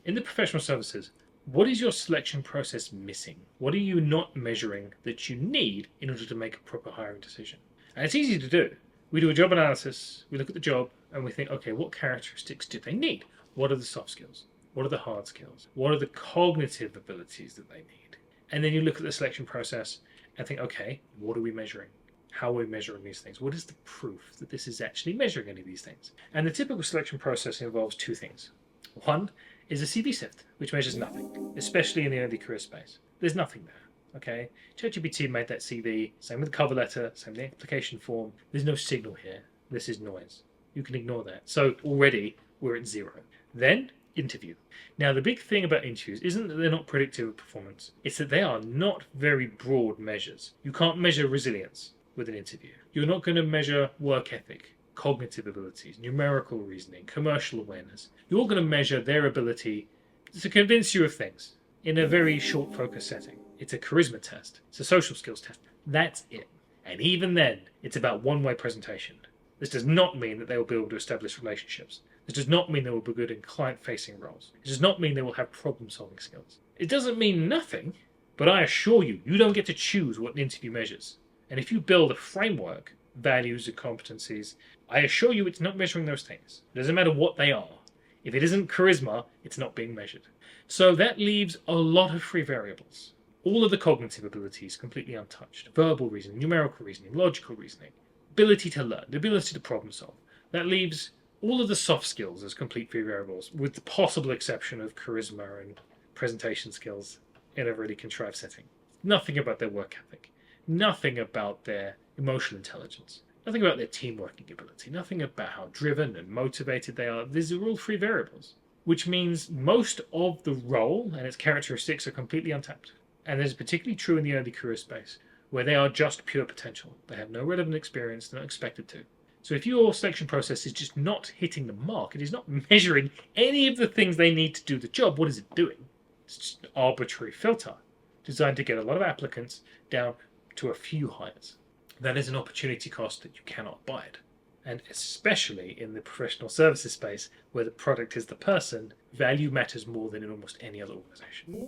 In the professional services, what is your selection process missing? What are you not measuring that you need in order to make a proper hiring decision? And it's easy to do. We do a job analysis, we look at the job, and we think, okay, what characteristics do they need? What are the soft skills? What are the hard skills? What are the cognitive abilities that they need? And then you look at the selection process and think, okay, what are we measuring? How are we measuring these things? What is the proof that this is actually measuring any of these things? And the typical selection process involves two things. One is a CV sift, which measures nothing, especially in the early career space. There's nothing there. Okay, ChatGPT made that CV, same with the cover letter, same with the application form. There's no signal here. This is noise. You can ignore that. So already we're at zero. Then interview. Now the big thing about interviews isn't that they're not predictive of performance. It's that they are not very broad measures. You can't measure resilience with an interview. You're not going to measure work ethic, cognitive abilities, numerical reasoning, commercial awareness. You're going to measure their ability to convince you of things in a very short focus setting. It's a charisma test. It's a social skills test. That's it. And even then, it's about one-way presentation. This does not mean that they will be able to establish relationships. This does not mean they will be good in client-facing roles. It does not mean they will have problem-solving skills. It doesn't mean nothing, but I assure you, you don't get to choose what an interview measures. And if you build a framework, values and competencies, I assure you it's not measuring those things. It doesn't matter what they are. If it isn't charisma, it's not being measured. So that leaves a lot of free variables. All of the cognitive abilities completely untouched. Verbal reasoning, numerical reasoning, logical reasoning, ability to learn, the ability to problem solve. That leaves all of the soft skills as complete free variables, with the possible exception of charisma and presentation skills in a really contrived setting. Nothing about their work ethic. Nothing about their emotional intelligence. Nothing about their team working ability. Nothing about how driven and motivated they are. These are all free variables, which means most of the role and its characteristics are completely untapped. And this is particularly true in the early career space, where they are just pure potential. They have no relevant experience, they're not expected to. So if your selection process is just not hitting the mark, it is not measuring any of the things they need to do the job, what is it doing? It's just an arbitrary filter designed to get a lot of applicants down to a few hires. That is an opportunity cost that you cannot bide. And especially in the professional services space, where the product is the person, value matters more than in almost any other organization.